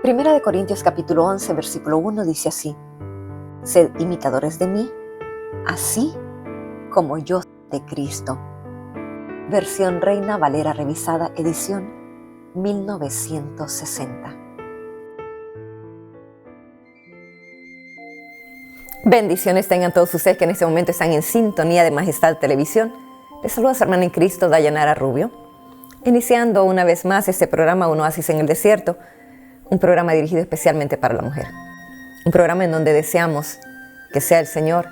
Primera de Corintios capítulo 11, versículo 1 dice así: Sed imitadores de mí, así como yo de Cristo. Versión Reina Valera revisada, edición 1960. Bendiciones tengan todos ustedes que en este momento están en sintonía de Majestad Televisión. Les saluda su hermana en Cristo, Dayanara Rubio, iniciando una vez más este programa Un Oasis en el Desierto, un programa dirigido especialmente para la mujer. Un programa en donde deseamos que sea el Señor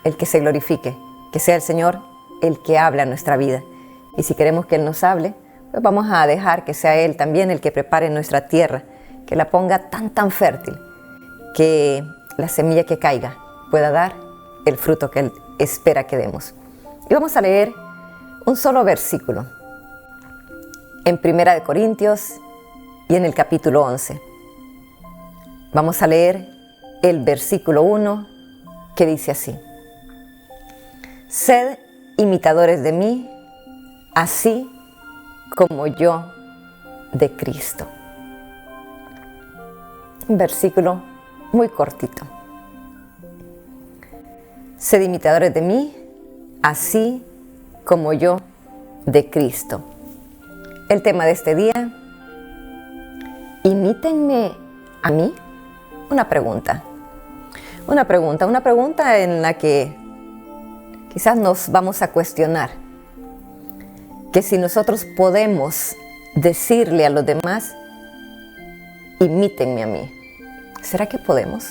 el que se glorifique, que sea el Señor el que habla en nuestra vida. Y si queremos que Él nos hable, pues vamos a dejar que sea Él también el que prepare nuestra tierra, que la ponga tan fértil, que la semilla que caiga pueda dar el fruto que Él espera que demos. Y vamos a leer un solo versículo en Primera de Corintios y en el capítulo 11. Vamos a leer el versículo 1 que dice así: Sed imitadores de mí, así como yo de Cristo. Un versículo muy cortito. Sed imitadores de mí, así como yo de Cristo. El tema de este día: imítenme a mí. Una pregunta en la que quizás nos vamos a cuestionar que si nosotros podemos decirle a los demás: imítenme a mí. ¿Será que podemos?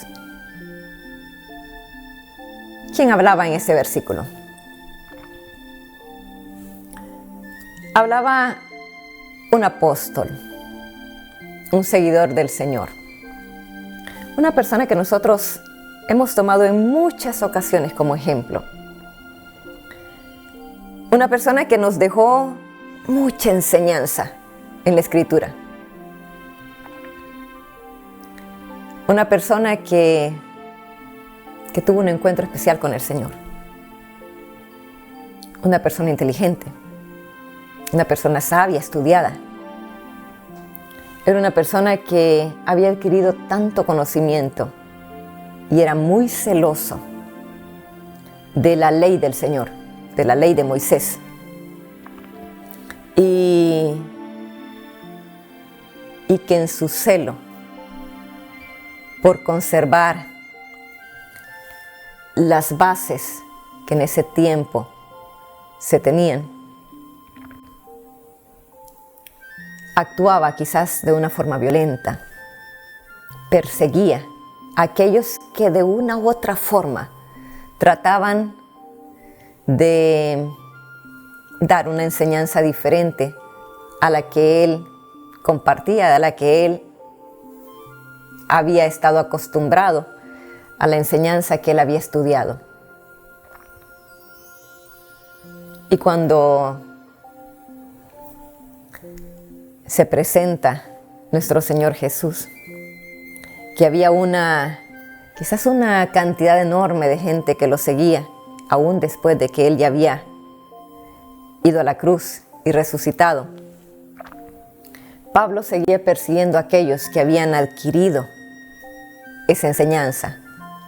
¿Quién hablaba en ese versículo? Hablaba un apóstol, un seguidor del Señor, una persona que nosotros hemos tomado en muchas ocasiones como ejemplo, una persona que nos dejó mucha enseñanza en la Escritura, una persona que tuvo un encuentro especial con el Señor, una persona inteligente, una persona sabia, estudiada. Era una persona que había adquirido tanto conocimiento y era muy celoso de la ley del Señor, de la ley de Moisés. Y que en su celo por conservar las bases que en ese tiempo se tenían, actuaba quizás de una forma violenta, perseguía a aquellos que de una u otra forma trataban de dar una enseñanza diferente a la que él compartía, a la que él había estado acostumbrado, a la enseñanza que él había estudiado. Y cuando se presenta nuestro Señor Jesús, que había quizás una cantidad enorme de gente que lo seguía, aún después de que Él ya había ido a la cruz y resucitado, Pablo seguía persiguiendo a aquellos que habían adquirido esa enseñanza,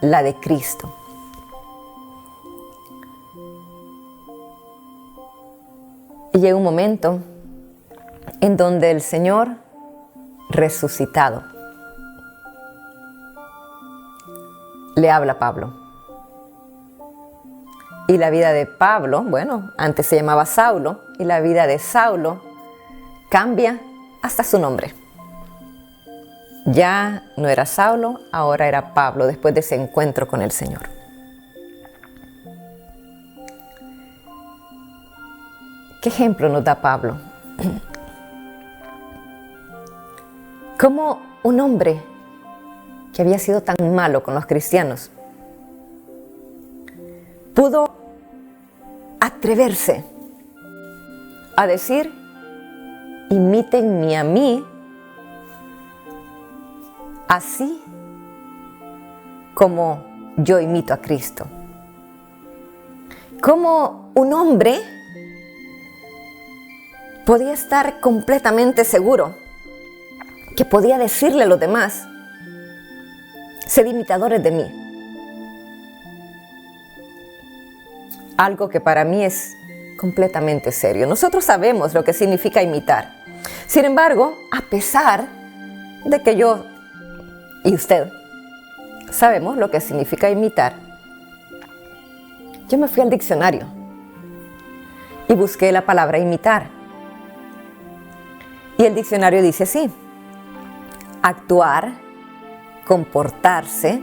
la de Cristo. Y llega un momento en donde el Señor resucitado le habla a Pablo. Y la vida de Pablo, bueno, antes se llamaba Saulo, y la vida de Saulo cambia hasta su nombre. Ya no era Saulo, ahora era Pablo, después de ese encuentro con el Señor. ¿Qué ejemplo nos da Pablo? Cómo un hombre que había sido tan malo con los cristianos pudo atreverse a decir: imítenme a mí, así como yo imito a Cristo. Cómo un hombre podía estar completamente seguro que podía decirle a los demás: sed imitadores de mí. Algo que para mí es completamente serio. Nosotros sabemos lo que significa imitar. Sin embargo, a pesar de que yo y usted sabemos lo que significa imitar, yo me fui al diccionario y busqué la palabra imitar. Y el diccionario dice así: actuar, comportarse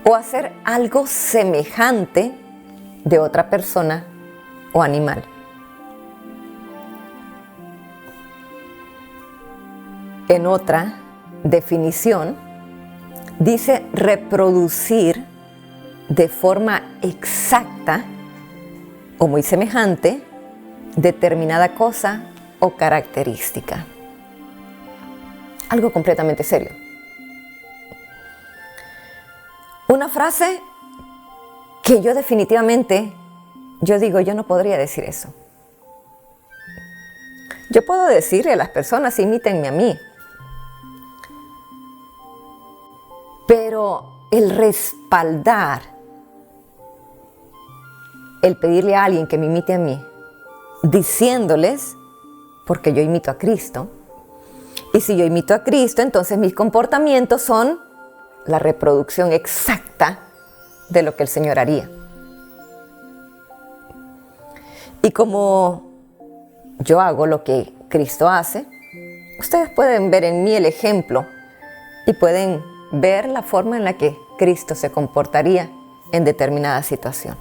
o hacer algo semejante de otra persona o animal. En otra definición, dice reproducir de forma exacta o muy semejante determinada cosa o característica. Algo completamente serio. Una frase que yo definitivamente, yo no podría decir eso. Yo puedo decirle a las personas: imítenme a mí. Pero el respaldar, el pedirle a alguien que me imite a mí, diciéndoles, porque yo imito a Cristo, y si yo imito a Cristo, entonces mis comportamientos son la reproducción exacta de lo que el Señor haría. Y como yo hago lo que Cristo hace, ustedes pueden ver en mí el ejemplo y pueden ver la forma en la que Cristo se comportaría en determinada situación.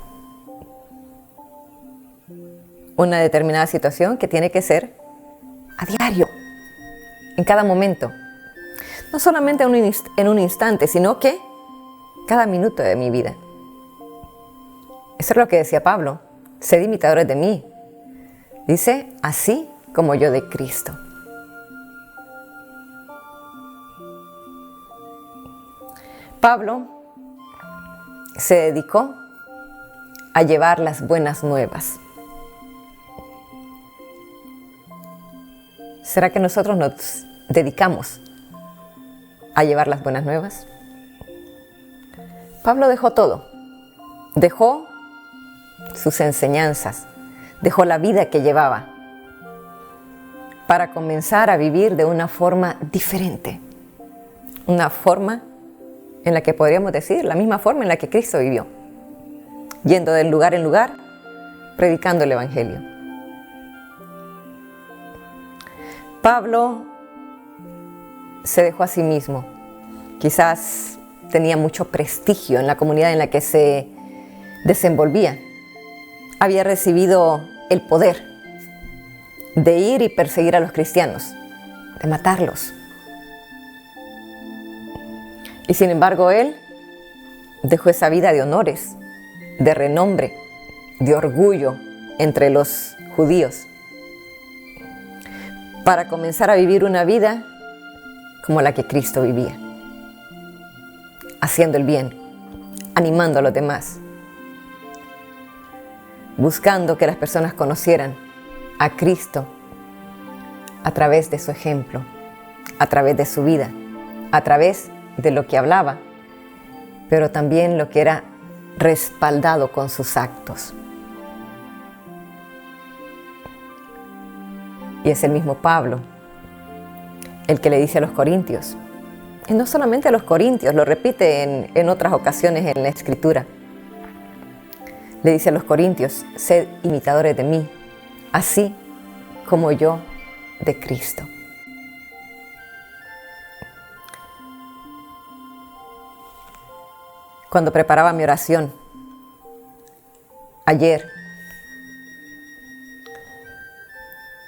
Una determinada situación que tiene que ser a diario, en cada momento. No solamente en un instante, sino que cada minuto de mi vida. Eso es lo que decía Pablo: sed imitadores de mí. Dice: así como yo de Cristo. Pablo se dedicó a llevar las buenas nuevas. ¿Será que nosotros nos dedicamos a llevar las buenas nuevas? Pablo dejó todo. Dejó sus enseñanzas, dejó la vida que llevaba para comenzar a vivir de una forma diferente. Una forma en la que podríamos decir la misma forma en la que Cristo vivió, yendo de lugar en lugar, predicando el Evangelio. Pablo se dejó a sí mismo. Quizás tenía mucho prestigio en la comunidad en la que se desenvolvía. Había recibido el poder de ir y perseguir a los cristianos, de matarlos. Y sin embargo, él dejó esa vida de honores, de renombre, de orgullo entre los judíos, para comenzar a vivir una vida como la que Cristo vivía, haciendo el bien, animando a los demás, buscando que las personas conocieran a Cristo a través de su ejemplo, a través de su vida, a través de lo que hablaba, pero también lo que era respaldado con sus actos. Y es el mismo Pablo el que le dice a los corintios, y no solamente a los corintios, lo repite en otras ocasiones en la Escritura. Le dice a los corintios: sed imitadores de mí, así como yo de Cristo. Cuando preparaba mi oración ayer,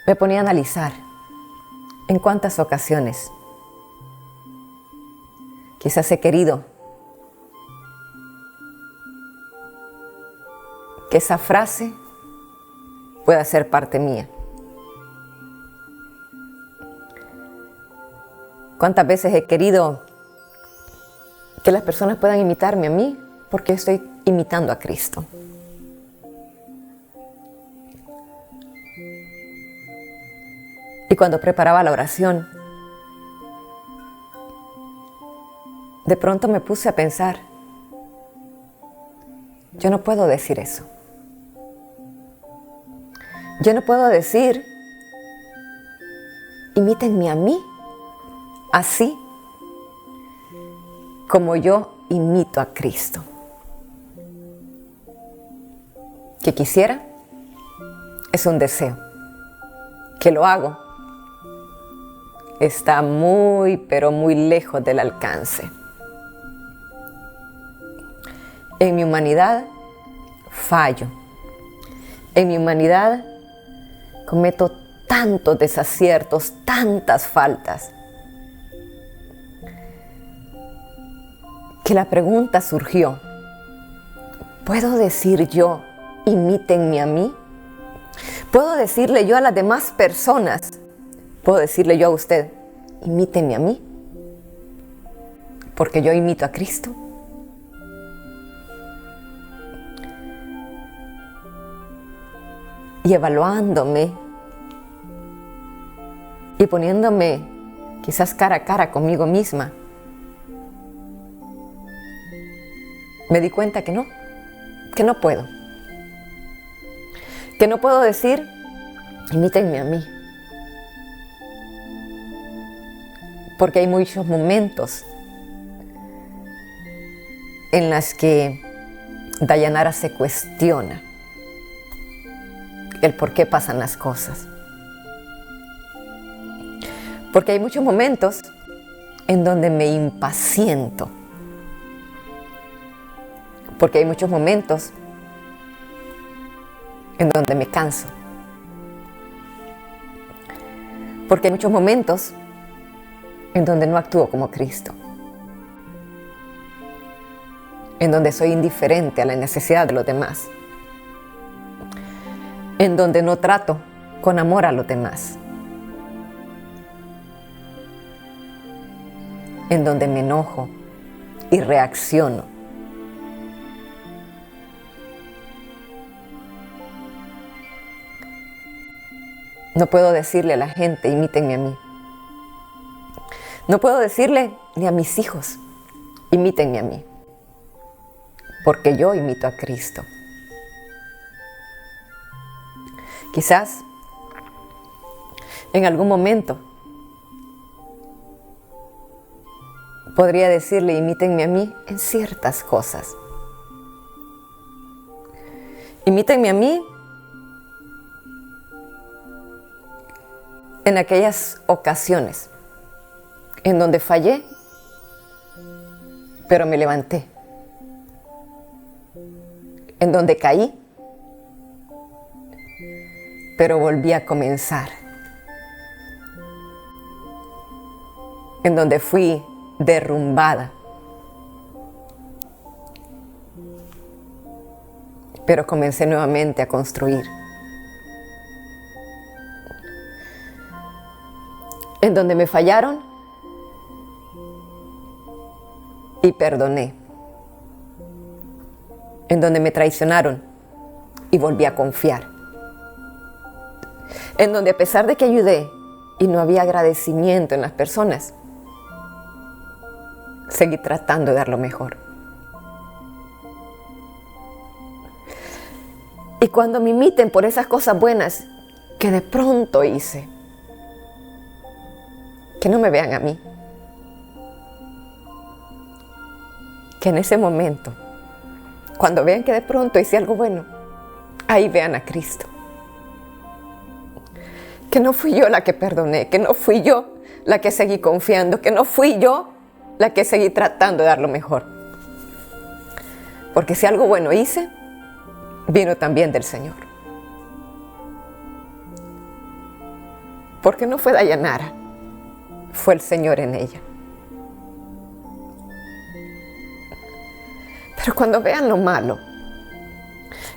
me ponía a analizar en cuántas ocasiones quizás he querido que esa frase pueda ser parte mía. ¿Cuántas veces he querido que las personas puedan imitarme a mí porque estoy imitando a Cristo? Y cuando preparaba la oración, de pronto me puse a pensar, yo no puedo decir eso. Yo no puedo decir, imítenme a mí, así como yo imito a Cristo. Que quisiera, es un deseo. Que lo hago, está muy, pero muy lejos del alcance. En mi humanidad fallo. En mi humanidad cometo tantos desaciertos, tantas faltas, que la pregunta surgió, ¿puedo decir yo, imítenme a mí? ¿Puedo decirle yo a las demás personas, puedo decirle yo a usted, imítenme a mí? Porque yo imito a Cristo. Y evaluándome y poniéndome quizás cara a cara conmigo misma, me di cuenta que no puedo. Que no puedo decir, imítenme a mí. Porque hay muchos momentos en los que Dayanara se cuestiona el por qué pasan las cosas. Porque hay muchos momentos en donde me impaciento. Porque hay muchos momentos en donde me canso. Porque hay muchos momentos en donde no actúo como Cristo. En donde soy indiferente a la necesidad de los demás. En donde no trato con amor a los demás. En donde me enojo y reacciono. No puedo decirle a la gente, imítenme a mí. No puedo decirle ni a mis hijos, imítenme a mí. Porque yo imito a Cristo. Quizás en algún momento podría decirle, imítenme a mí en ciertas cosas. Imítenme a mí en aquellas ocasiones en donde fallé, pero me levanté. En donde caí, pero volví a comenzar. En donde fui derrumbada, pero comencé nuevamente a construir. En donde me fallaron y perdoné. En donde me traicionaron y volví a confiar. En donde a pesar de que ayudé y no había agradecimiento en las personas, seguí tratando de dar lo mejor. Y cuando me imiten por esas cosas buenas que de pronto hice, que no me vean a mí. Que en ese momento, cuando vean que de pronto hice algo bueno, ahí vean a Cristo. Que no fui yo la que perdoné, que no fui yo la que seguí confiando, que no fui yo la que seguí tratando de dar lo mejor. Porque si algo bueno hice, vino también del Señor. Porque no fue Dayanara, fue el Señor en ella. Pero cuando vean lo malo,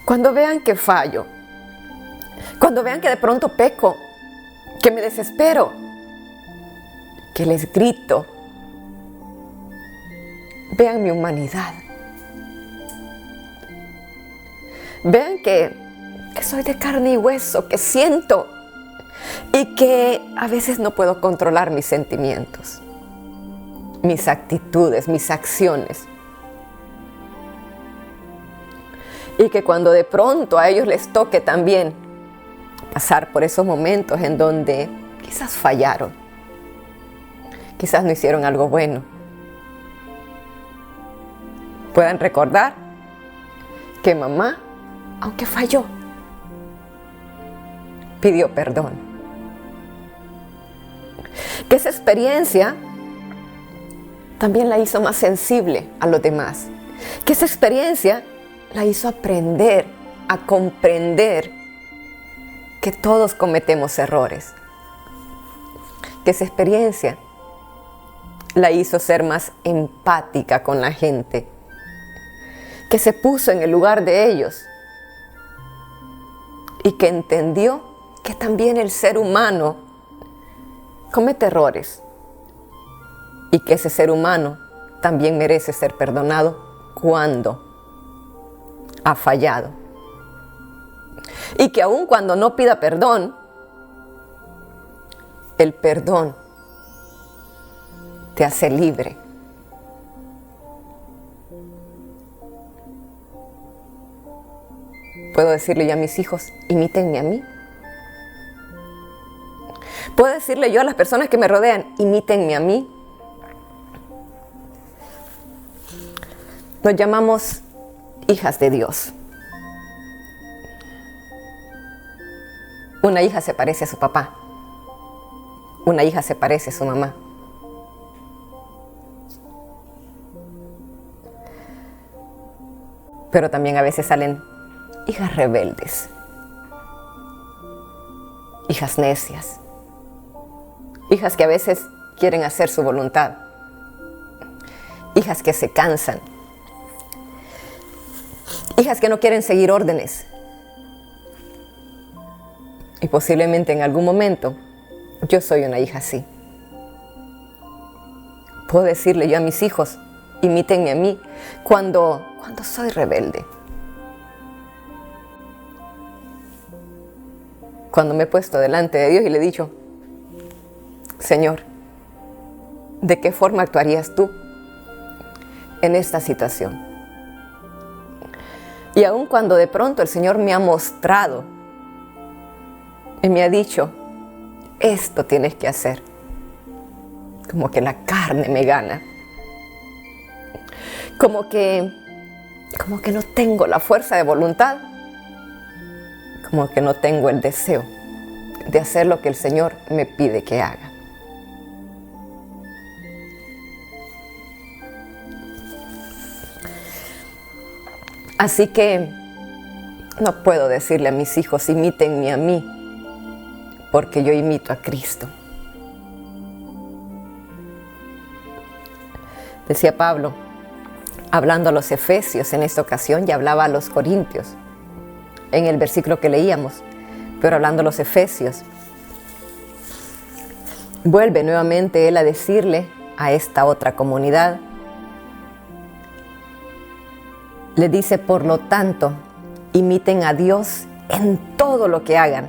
cuando vean que fallo, cuando vean que de pronto peco, que me desespero, que les grito, vean mi humanidad. Vean que soy de carne y hueso, que siento y que a veces no puedo controlar mis sentimientos. mis actitudes, mis acciones. Y que cuando de pronto a ellos les toque también pasar por esos momentos en donde quizás fallaron, quizás no hicieron algo bueno, puedan recordar que mamá, aunque falló, pidió perdón. Que esa experiencia también la hizo más sensible a los demás. Que esa experiencia la hizo aprender a comprender que todos cometemos errores. Que esa experiencia la hizo ser más empática con la gente. Que se puso en el lugar de ellos y que entendió que también el ser humano comete errores y que ese ser humano también merece ser perdonado cuando ha fallado. Y que aun cuando no pida perdón, el perdón te hace libre. Puedo decirle yo a mis hijos, imítenme a mí. Puedo decirle yo a las personas que me rodean, imítenme a mí. Nos llamamos hijas de Dios. Una hija se parece a su papá. Una hija se parece a su mamá. Pero también a veces salen hijas rebeldes, hijas necias, hijas que a veces quieren hacer su voluntad, hijas que se cansan, hijas que no quieren seguir órdenes. Y posiblemente en algún momento yo soy una hija así. Puedo decirle yo a mis hijos, imítenme a mí cuando soy rebelde. Cuando me he puesto delante de Dios y le he dicho, Señor, ¿de qué forma actuarías tú en esta situación? Y aun cuando de pronto el Señor me ha mostrado y me ha dicho, esto tienes que hacer, como que la carne me gana, como que no tengo la fuerza de voluntad, como que no tengo el deseo de hacer lo que el Señor me pide que haga. Así que no puedo decirle a mis hijos, imítenme a mí, porque yo imito a Cristo. Decía Pablo, hablando a los efesios en esta ocasión, ya hablaba a los corintios, en el versículo que leíamos, pero hablando a los efesios, vuelve nuevamente él a decirle a esta otra comunidad, le dice, por lo tanto, imiten a Dios en todo lo que hagan,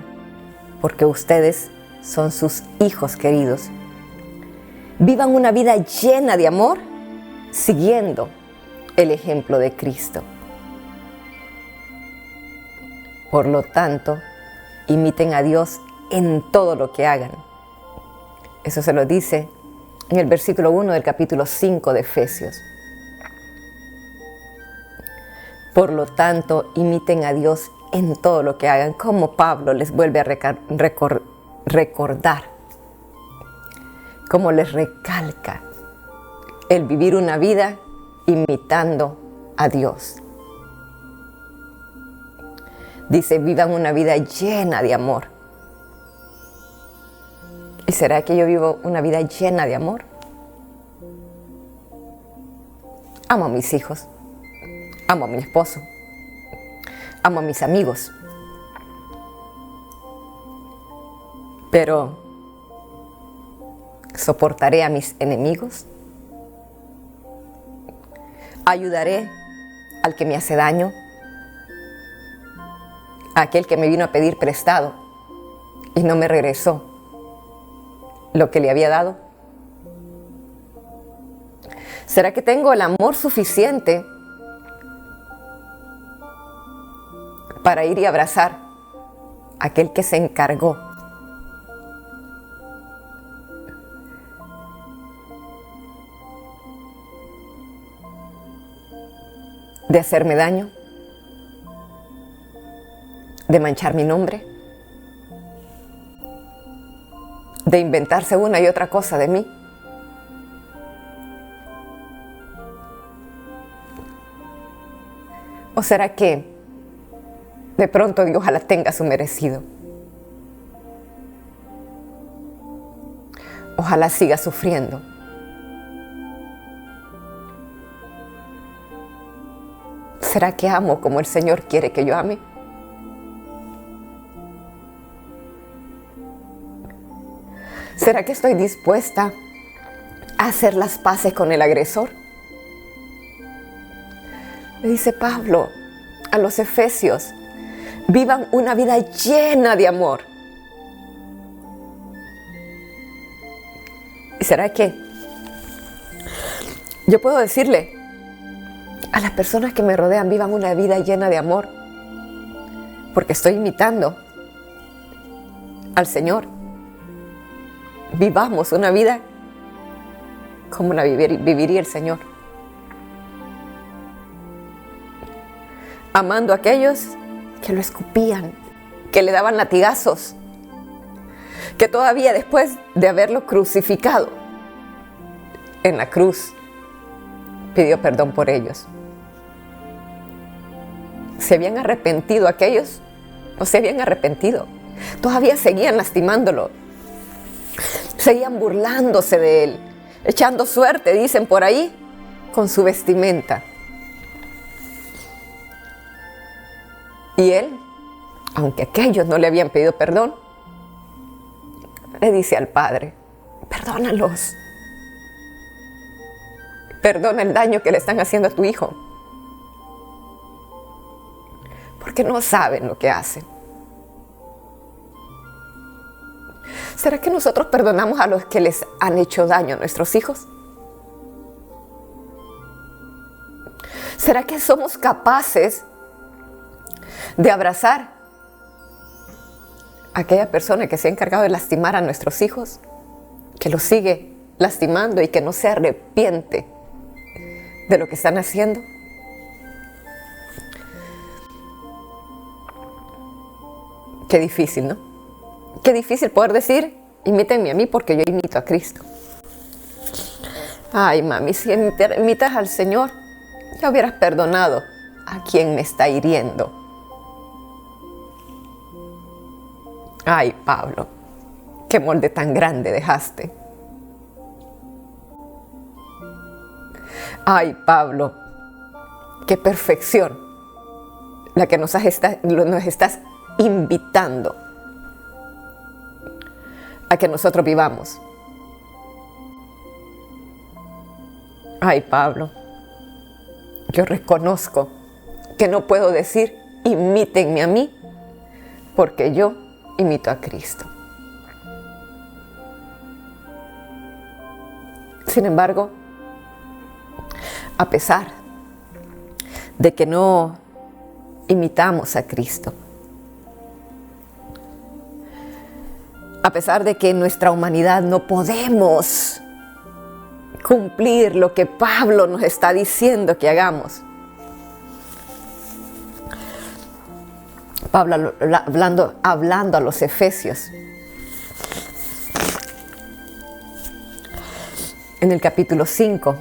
porque ustedes son sus hijos queridos. Vivan una vida llena de amor, siguiendo el ejemplo de Cristo. Por lo tanto, imiten a Dios en todo lo que hagan. Eso se lo dice en el versículo 1 del capítulo 5 de Efesios. Por lo tanto, imiten a Dios en todo lo que hagan, como Pablo les vuelve a recordar, como les recalca el vivir una vida imitando a Dios. Dice, vivan una vida llena de amor. ¿Y será que yo vivo una vida llena de amor? Amo a mis hijos, amo a mi esposo, amo a mis amigos. Pero, ¿soportaré a mis enemigos? ¿Ayudaré al que me hace daño? ¿A aquel que me vino a pedir prestado y no me regresó lo que le había dado? ¿Será que tengo el amor suficiente para ir y abrazar a aquel que se encargó de hacerme daño, de manchar mi nombre, de inventarse una y otra cosa de mí? ¿O será que de pronto Dios ojalá tenga su merecido? Ojalá siga sufriendo. ¿Será que amo como el Señor quiere que yo ame? ¿Será que estoy dispuesta a hacer las paces con el agresor? Le dice Pablo a los Efesios: vivan una vida llena de amor. ¿Y será que yo puedo decirle a las personas que me rodean: vivan una vida llena de amor, porque estoy imitando al Señor? Vivamos una vida como la viviría el Señor, amando a aquellos que lo escupían, que le daban latigazos, que todavía después de haberlo crucificado en la cruz, pidió perdón por ellos. ¿Se habían arrepentido aquellos? No se habían arrepentido. Todavía seguían lastimándolo. Seguían burlándose de él, echando suerte, dicen por ahí, con su vestimenta. Y él, aunque aquellos no le habían pedido perdón, le dice al Padre: perdónalos. Perdona el daño que le están haciendo a tu hijo, porque no saben lo que hacen. ¿Será que nosotros perdonamos a los que les han hecho daño a nuestros hijos? ¿Será que somos capaces de abrazar a aquella persona que se ha encargado de lastimar a nuestros hijos, que los sigue lastimando y que no se arrepiente de lo que están haciendo? Qué difícil, ¿no? Qué difícil poder decir: imítenme a mí porque yo imito a Cristo. Ay, mami, si imitas al Señor, ya hubieras perdonado a quien me está hiriendo. Ay, Pablo, qué molde tan grande dejaste. Ay, Pablo, qué perfección la que nos estás invitando a que nosotros vivamos. Ay, Pablo, yo reconozco que no puedo decir: imítenme a mí, porque yo imito a Cristo. Sin embargo, a pesar de que no imitamos a Cristo, a pesar de que en nuestra humanidad no podemos cumplir lo que Pablo nos está diciendo que hagamos, Pablo hablando a los Efesios, en el capítulo 5,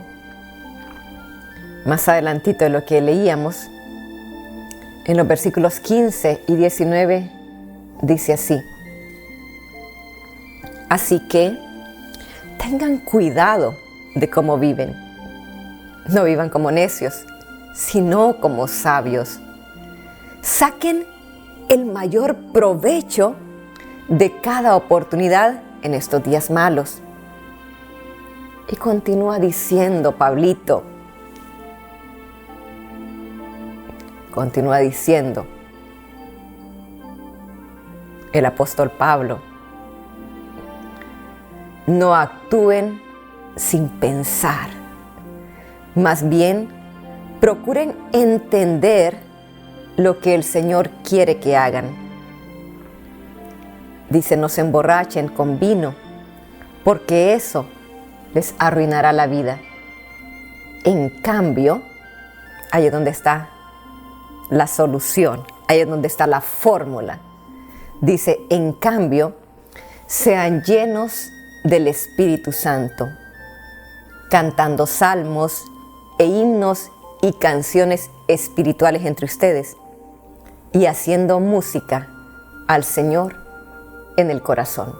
más adelantito de lo que leíamos, en los versículos 15 y 19, dice así: así que tengan cuidado de cómo viven. No vivan como necios, sino como sabios. Saquen el mayor provecho de cada oportunidad en estos días malos. Y continúa diciendo Pablito, continúa diciendo el apóstol Pablo: no actúen sin pensar, Más bien, procuren entender lo que el Señor quiere que hagan. Dice, no se emborrachen con vino, porque eso les arruinará la vida. En cambio, ahí es donde está la solución, ahí es donde está la fórmula. Dice, en cambio, sean llenos del Espíritu Santo, cantando salmos e himnos y canciones espirituales entre ustedes y haciendo música al Señor en el corazón.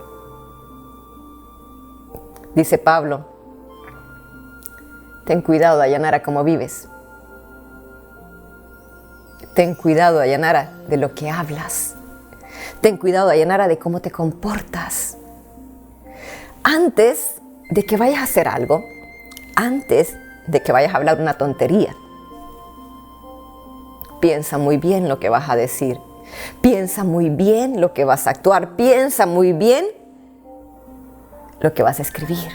Dice Pablo, ten cuidado, Dayanara, cómo vives. Ten cuidado, Dayanara, de lo que hablas. Ten cuidado, Dayanara, de cómo te comportas. Antes de que vayas a hacer algo, antes de que vayas a hablar una tontería, piensa muy bien lo que vas a decir. Piensa muy bien lo que vas a actuar. Piensa muy bien lo que vas a escribir.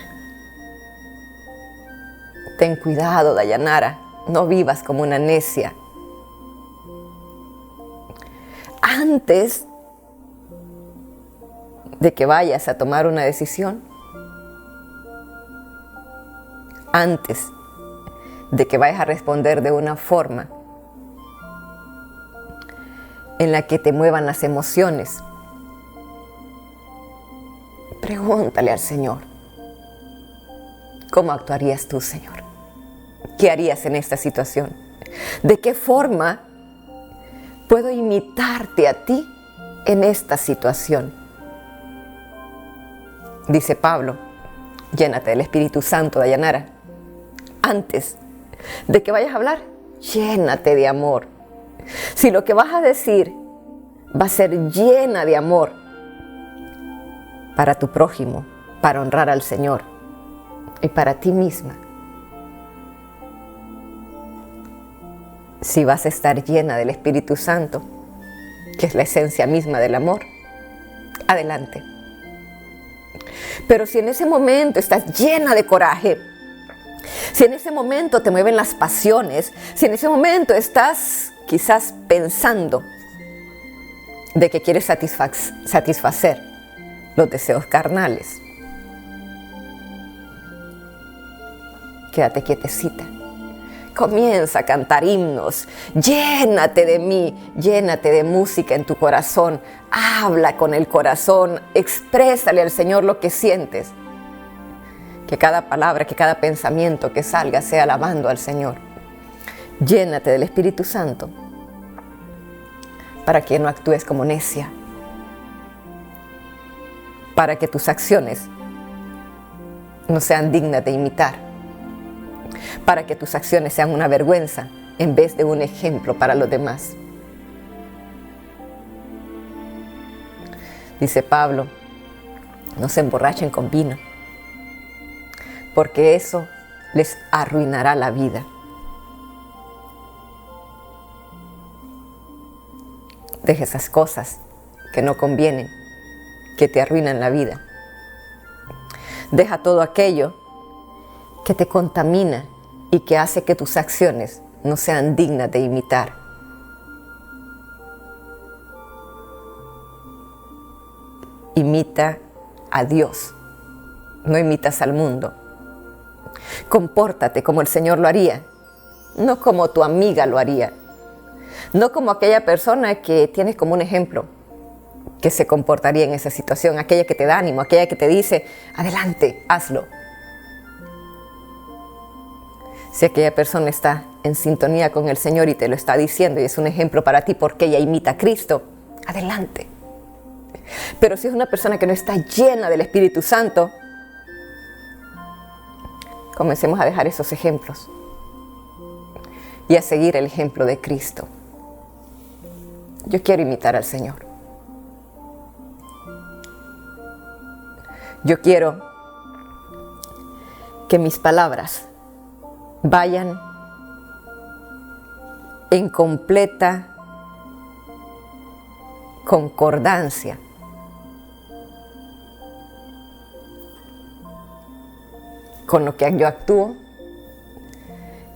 Ten cuidado, Dayanara, no vivas como una necia. Antes de que vayas a tomar una decisión, antes de que vayas a responder de una forma en la que te muevan las emociones, pregúntale al Señor, ¿cómo actuarías tú, Señor? ¿Qué harías en esta situación? ¿De qué forma puedo imitarte a ti en esta situación? Dice Pablo, llénate del Espíritu Santo, Dayanara. Antes de que vayas a hablar, llénate de amor. Si lo que vas a decir va a ser llena de amor para tu prójimo, para honrar al Señor y para ti misma, si vas a estar llena del Espíritu Santo, que es la esencia misma del amor, adelante. Pero si en ese momento estás llena de coraje, si en ese momento te mueven las pasiones, si en ese momento estás quizás pensando de que quieres satisfacer los deseos carnales, quédate quietecita. Comienza a cantar himnos, llénate de mí, llénate de música en tu corazón, habla con el corazón, exprésale al Señor lo que sientes. Que cada palabra, que cada pensamiento que salga sea alabando al Señor. Llénate del Espíritu Santo para que no actúes como necia, para que tus acciones no sean dignas de imitar, para que tus acciones sean una vergüenza en vez de un ejemplo para los demás. Dice Pablo, no se emborrachen con vino, porque eso les arruinará la vida. Deja esas cosas que no convienen, que te arruinan la vida. Deja todo aquello que te contamina y que hace que tus acciones no sean dignas de imitar. Imita a Dios, no imitas al mundo. Compórtate como el Señor lo haría, no como tu amiga lo haría, no como aquella persona que tienes como un ejemplo que se comportaría en esa situación, aquella que te da ánimo, aquella que te dice, adelante, hazlo. Si aquella persona está en sintonía con el Señor y te lo está diciendo y es un ejemplo para ti porque ella imita a Cristo, adelante. Pero si es una persona que no está llena del Espíritu Santo, comencemos a dejar esos ejemplos y a seguir el ejemplo de Cristo. Yo quiero imitar al Señor. Yo quiero que mis palabras vayan en completa concordancia con lo que yo actúo,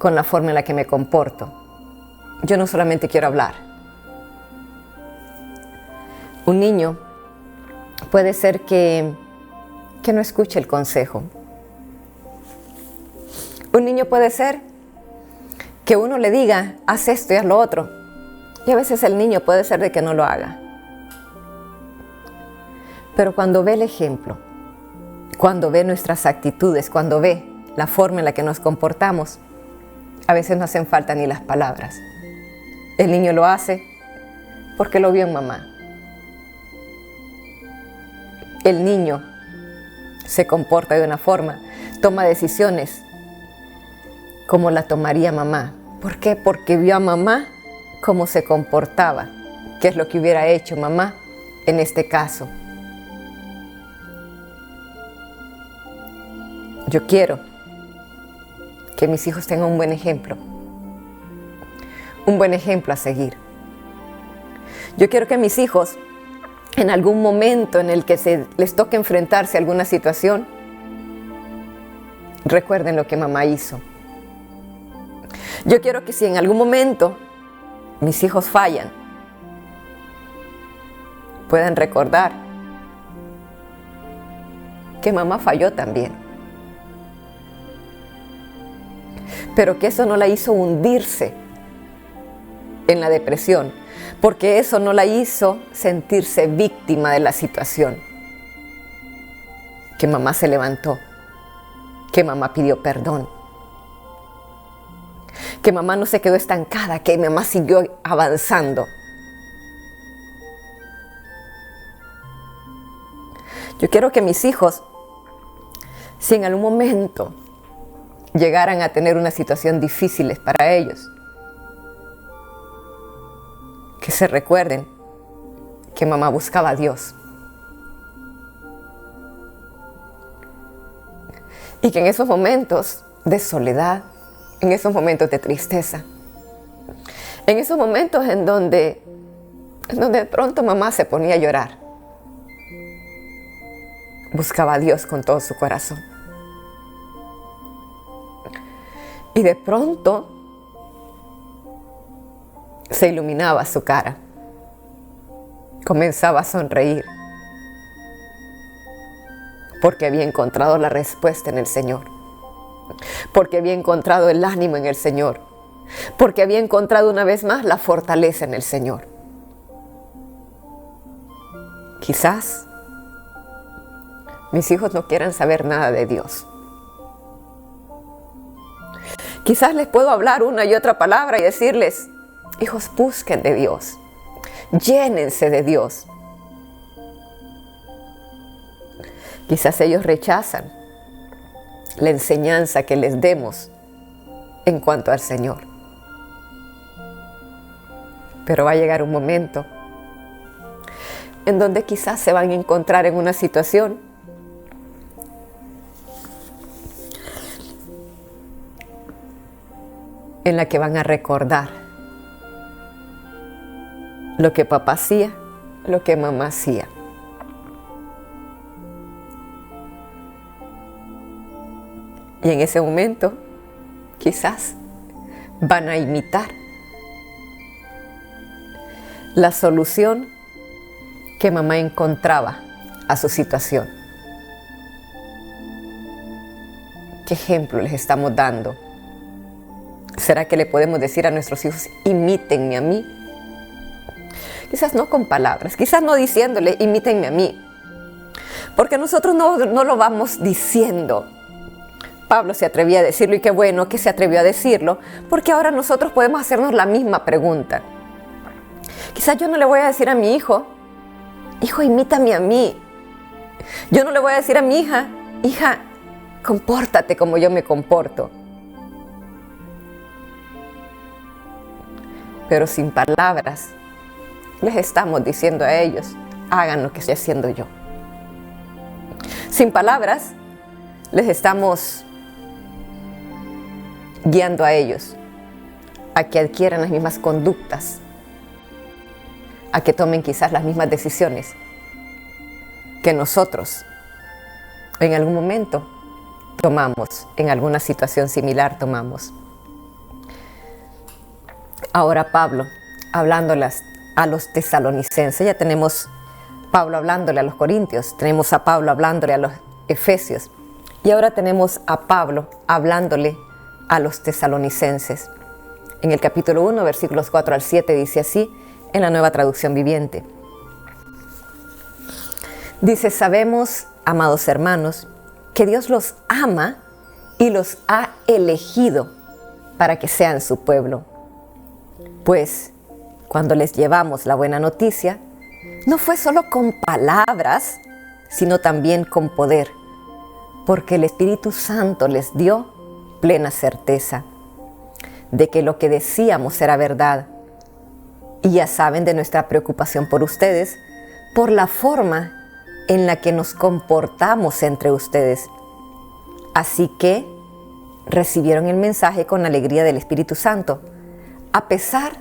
con la forma en la que me comporto. Yo no solamente quiero hablar. Un niño puede ser que no escuche el consejo. Un niño puede ser que uno le diga, haz esto y haz lo otro. Y a veces el niño puede ser de que no lo haga. Pero cuando ve el ejemplo, cuando ve nuestras actitudes, cuando ve la forma en la que nos comportamos, a veces no hacen falta ni las palabras. El niño lo hace porque lo vio en mamá. El niño se comporta de una forma, toma decisiones como la tomaría mamá. ¿Por qué? Porque vio a mamá cómo se comportaba, qué es lo que hubiera hecho mamá en este caso. Yo quiero que mis hijos tengan un buen ejemplo a seguir. Yo quiero que mis hijos, en algún momento en el que les toque enfrentarse a alguna situación, recuerden lo que mamá hizo. Yo quiero que si en algún momento mis hijos fallan, puedan recordar que mamá falló también. Pero que eso no la hizo hundirse en la depresión, porque eso no la hizo sentirse víctima de la situación. Que mamá se levantó, que mamá pidió perdón, que mamá no se quedó estancada, que mamá siguió avanzando. Yo quiero que mis hijos, si en algún momento llegaran a tener una situación difícil para ellos, que se recuerden que mamá buscaba a Dios. Y que en esos momentos de soledad, en esos momentos de tristeza, en esos momentos en donde de pronto mamá se ponía a llorar, buscaba a Dios con todo su corazón. Y de pronto se iluminaba su cara, comenzaba a sonreír, porque había encontrado la respuesta en el Señor, porque había encontrado el ánimo en el Señor, porque había encontrado una vez más la fortaleza en el Señor. Quizás mis hijos no quieran saber nada de Dios. Quizás les puedo hablar una y otra palabra y decirles, hijos, busquen de Dios, llénense de Dios. Quizás ellos rechazan la enseñanza que les demos en cuanto al Señor. Pero va a llegar un momento en donde quizás se van a encontrar en una situación en la que van a recordar lo que papá hacía, lo que mamá hacía. Y en ese momento, quizás van a imitar la solución que mamá encontraba a su situación. ¿Qué ejemplo les estamos dando? ¿Será que le podemos decir a nuestros hijos, imítenme a mí? Quizás no con palabras, quizás no diciéndole, imítenme a mí. Porque nosotros no lo vamos diciendo. Pablo se atrevía a decirlo y qué bueno que se atrevió a decirlo, porque ahora nosotros podemos hacernos la misma pregunta. Quizás yo no le voy a decir a mi hijo, hijo, imítame a mí. Yo no le voy a decir a mi hija, hija, compórtate como yo me comporto. Pero sin palabras, les estamos diciendo a ellos, hagan lo que estoy haciendo yo. Sin palabras, les estamos guiando a ellos a que adquieran las mismas conductas, a que tomen quizás las mismas decisiones que nosotros en algún momento tomamos, en alguna situación similar tomamos. Ahora Pablo, hablándoles a los tesalonicenses, ya tenemos Pablo hablándole a los corintios, tenemos a Pablo hablándole a los efesios, y ahora tenemos a Pablo hablándole a los tesalonicenses. En el capítulo 1, versículos 4 al 7 dice así, en la Nueva Traducción Viviente. Dice, sabemos, amados hermanos, que Dios los ama y los ha elegido para que sean su pueblo. Pues, cuando les llevamos la buena noticia, no fue solo con palabras, sino también con poder, porque el Espíritu Santo les dio plena certeza de que lo que decíamos era verdad. Y ya saben de nuestra preocupación por ustedes, por la forma en la que nos comportamos entre ustedes. Así que recibieron el mensaje con alegría del Espíritu Santo, a pesar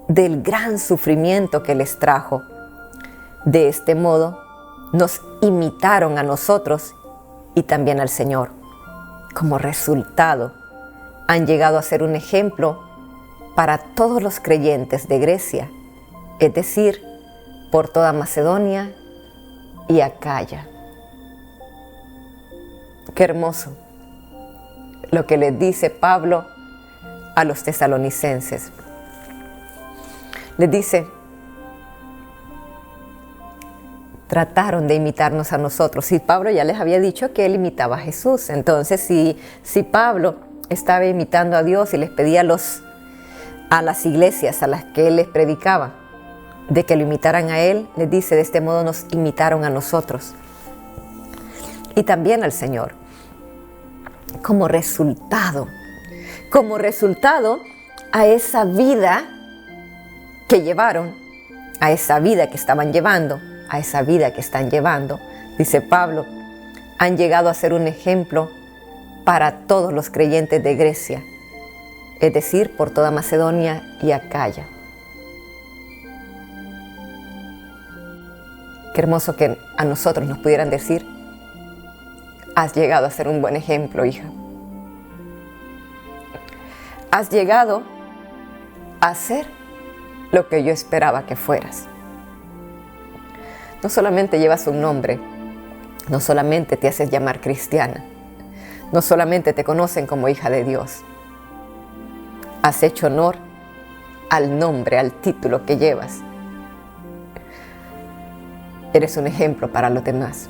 del gran sufrimiento que les trajo. De este modo, nos imitaron a nosotros y también al Señor. Como resultado, han llegado a ser un ejemplo para todos los creyentes de Grecia, es decir, por toda Macedonia y Acaya. Qué hermoso lo que les dice Pablo a los tesalonicenses. Les dice, trataron de imitarnos a nosotros. Y Pablo ya les había dicho que él imitaba a Jesús. Entonces, si Pablo estaba imitando a Dios y les pedía a las iglesias a las que él les predicaba de que lo imitaran a él, les dice, de este modo nos imitaron a nosotros y también al Señor. Como resultado a esa vida que llevaron, a esa vida que estaban llevando, a esa vida que están llevando, dice Pablo, han llegado a ser un ejemplo para todos los creyentes de Grecia, es decir, por toda Macedonia y Acaya. Qué hermoso que a nosotros nos pudieran decir, has llegado a ser un buen ejemplo, hija. Has llegado a ser lo que yo esperaba que fueras. No solamente llevas un nombre, no solamente te haces llamar cristiana, no solamente te conocen como hija de Dios. Has hecho honor al nombre, al título que llevas. Eres un ejemplo para los demás.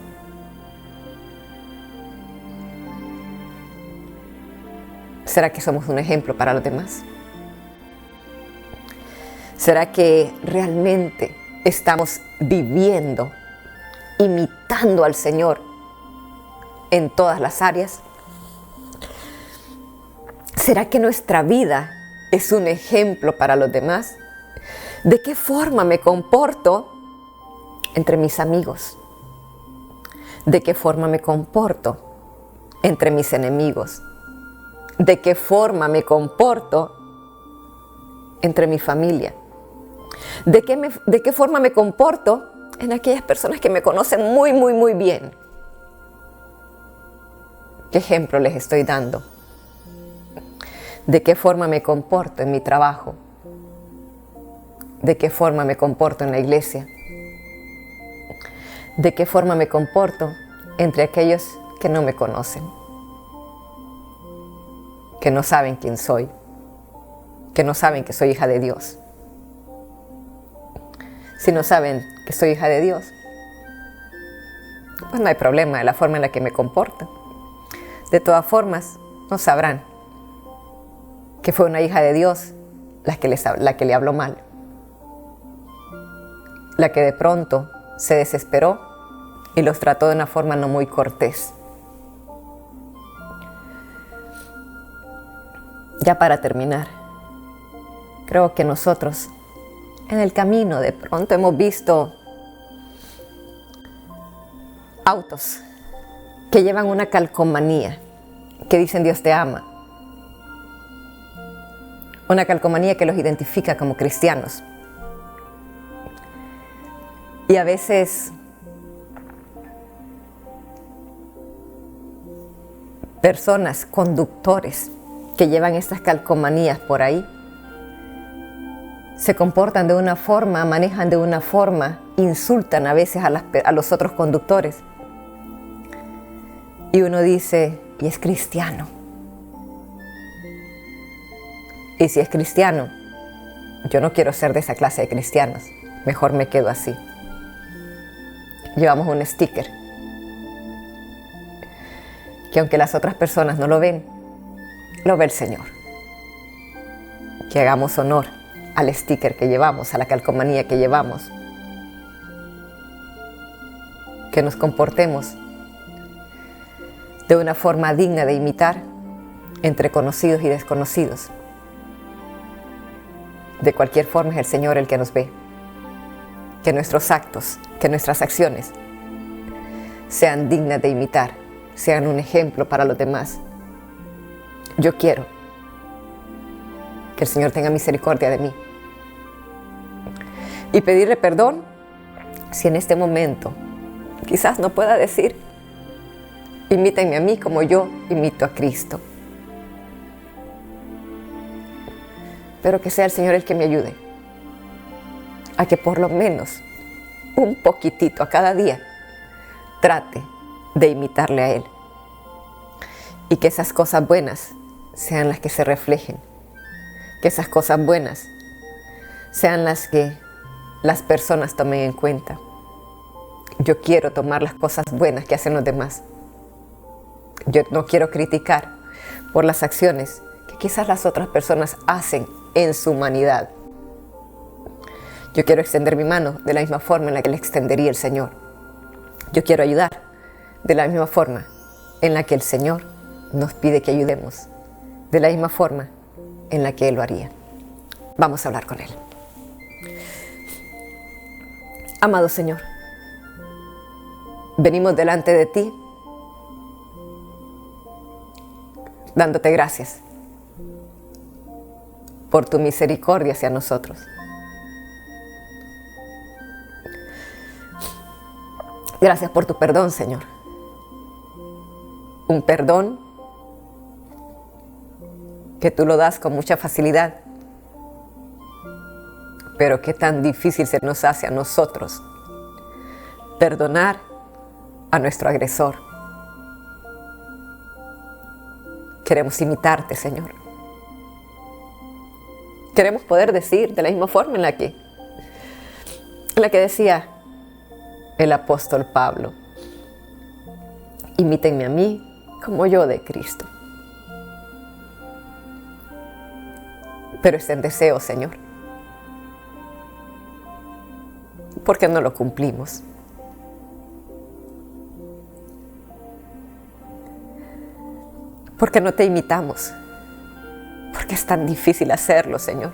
¿Será que somos un ejemplo para los demás? ¿Será que realmente estamos viviendo, imitando al Señor en todas las áreas? ¿Será que nuestra vida es un ejemplo para los demás? ¿De qué forma me comporto entre mis amigos? ¿De qué forma me comporto entre mis enemigos? ¿De qué forma me comporto entre mi familia? ¿De qué forma me comporto en aquellas personas que me conocen muy, muy, muy bien? ¿Qué ejemplo les estoy dando? ¿De qué forma me comporto en mi trabajo? ¿De qué forma me comporto en la iglesia? ¿De qué forma me comporto entre aquellos que no me conocen? Que no saben quién soy, que no saben que soy hija de Dios. Si no saben que soy hija de Dios, pues no hay problema de la forma en la que me comporto. De todas formas, no sabrán que fue una hija de Dios la que le habló mal, la que de pronto se desesperó y los trató de una forma no muy cortés. Ya para terminar, creo que nosotros en el camino de pronto hemos visto autos que llevan una calcomanía que dicen Dios te ama. Una calcomanía que los identifica como cristianos. Y a veces personas, conductores que llevan estas calcomanías por ahí, se comportan de una forma, manejan de una forma, insultan a veces a los otros conductores. Y uno dice, y es cristiano. Y si es cristiano, yo no quiero ser de esa clase de cristianos. Mejor me quedo así. Llevamos un sticker que aunque las otras personas no lo ven, lo ve el Señor. Que hagamos honor al sticker que llevamos, a la calcomanía que llevamos. Que nos comportemos de una forma digna de imitar entre conocidos y desconocidos. De cualquier forma es el Señor el que nos ve. Que nuestros actos, que nuestras acciones sean dignas de imitar, sean un ejemplo para los demás. Yo quiero que el Señor tenga misericordia de mí y pedirle perdón si en este momento quizás no pueda decir, imítenme a mí como yo imito a Cristo. Pero que sea el Señor el que me ayude a que por lo menos un poquitito a cada día trate de imitarle a Él. Y que esas cosas buenas sean las que se reflejen. Que esas cosas buenas sean las que las personas tomen en cuenta. Yo quiero tomar las cosas buenas que hacen los demás. Yo no quiero criticar por las acciones que quizás las otras personas hacen en su humanidad. Yo quiero extender mi mano de la misma forma en la que le extendería el Señor. Yo quiero ayudar de la misma forma en la que el Señor nos pide que ayudemos, de la misma forma en la que Él lo haría. Vamos a hablar con Él. Amado Señor, venimos delante de ti dándote gracias por tu misericordia hacia nosotros. Gracias por tu perdón, Señor. Un perdón que tú lo das con mucha facilidad, pero que tan difícil se nos hace a nosotros perdonar a nuestro agresor. Queremos imitarte, Señor. Queremos poder decir de la misma forma en la que decía el apóstol Pablo, imítenme a mí como yo de Cristo. Pero es el deseo, Señor, porque no lo cumplimos. Porque no te imitamos, porque es tan difícil hacerlo, Señor.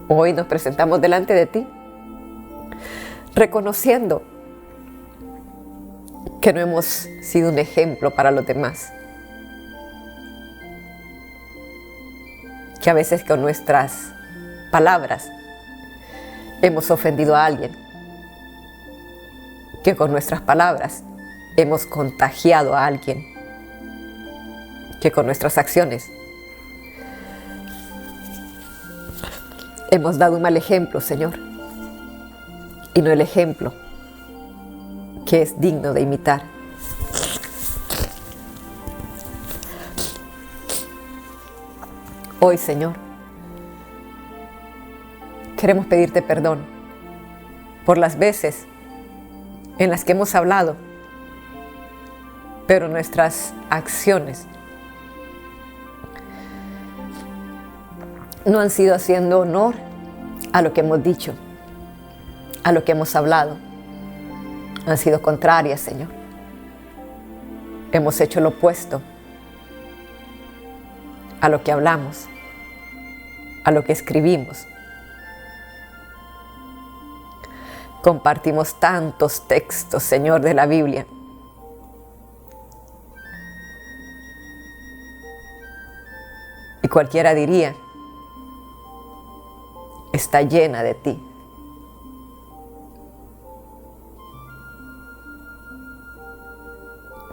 Hoy nos presentamos delante de ti, reconociendo que no hemos sido un ejemplo para los demás, que a veces con nuestras palabras hemos ofendido a alguien, que con nuestras palabras hemos contagiado a alguien, que con nuestras acciones hemos dado un mal ejemplo, Señor, y no el ejemplo que es digno de imitar. Hoy, Señor, queremos pedirte perdón por las veces en las que hemos hablado, pero nuestras acciones no han sido haciendo honor a lo que hemos dicho, a lo que hemos hablado. Han sido contrarias, Señor. Hemos hecho lo opuesto a lo que hablamos, a lo que escribimos. Compartimos tantos textos, Señor, de la Biblia. Y cualquiera diría, está llena de ti.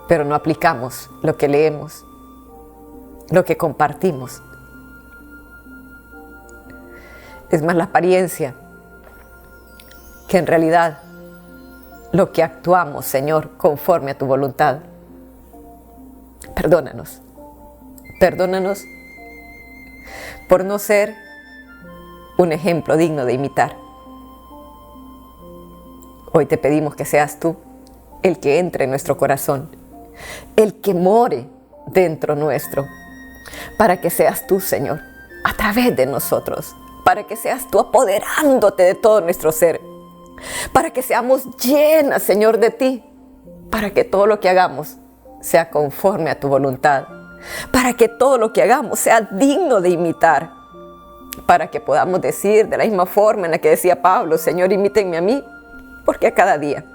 Pero no aplicamos lo que leemos, lo que compartimos. Es más la apariencia que en realidad lo que actuamos, Señor, conforme a tu voluntad. Perdónanos. Perdónanos por no ser un ejemplo digno de imitar. Hoy te pedimos que seas tú el que entre en nuestro corazón, el que more dentro nuestro, para que seas tú, Señor, a través de nosotros, para que seas tú apoderándote de todo nuestro ser, para que seamos llenas, Señor, de ti, para que todo lo que hagamos sea conforme a tu voluntad, para que todo lo que hagamos sea digno de imitar, para que podamos decir de la misma forma en la que decía Pablo: Señor, imítenme a mí, porque a cada día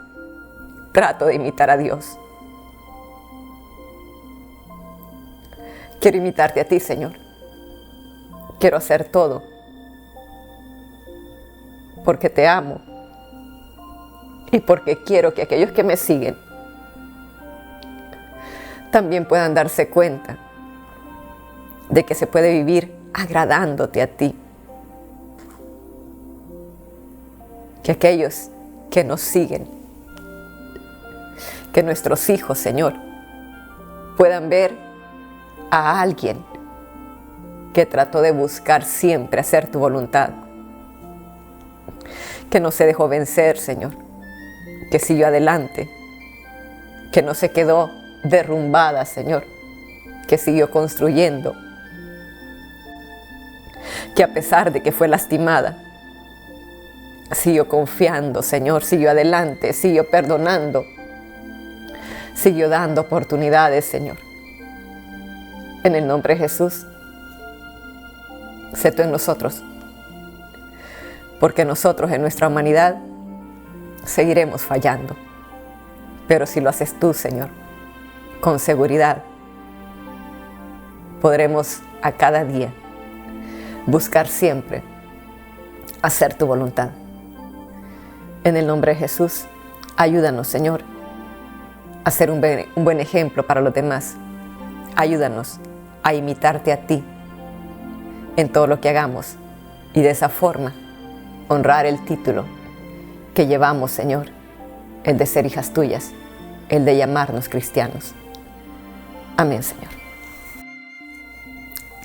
trato de imitar a Dios. Quiero imitarte a ti, Señor. Quiero hacer todo porque te amo y porque quiero que aquellos que me siguen también puedan darse cuenta de que se puede vivir agradándote a ti. Que aquellos que nos siguen, que nuestros hijos, Señor, puedan ver a alguien que trató de buscar siempre hacer tu voluntad, que no se dejó vencer, Señor, que siguió adelante, que no se quedó derrumbada, Señor, que siguió construyendo, que a pesar de que fue lastimada, siguió confiando, Señor, siguió adelante, siguió perdonando, siguió dando oportunidades, Señor. En el nombre de Jesús, sé tú en nosotros, porque nosotros en nuestra humanidad seguiremos fallando. Pero si lo haces tú, Señor, con seguridad, podremos a cada día buscar siempre hacer tu voluntad. En el nombre de Jesús, ayúdanos, Señor, a ser un buen ejemplo para los demás. Ayúdanos a imitarte a ti en todo lo que hagamos y de esa forma honrar el título que llevamos, Señor, el de ser hijas tuyas, el de llamarnos cristianos. Amén, Señor.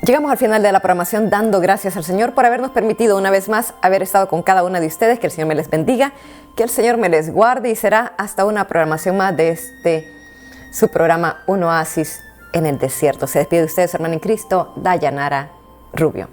Llegamos al final de la programación dando gracias al Señor por habernos permitido una vez más haber estado con cada una de ustedes. Que el Señor me les bendiga, que el Señor me les guarde, y será hasta una programación más de su programa Un Oasis en el Desierto. Se despide de ustedes, hermana en Cristo, Dayanara Rubio.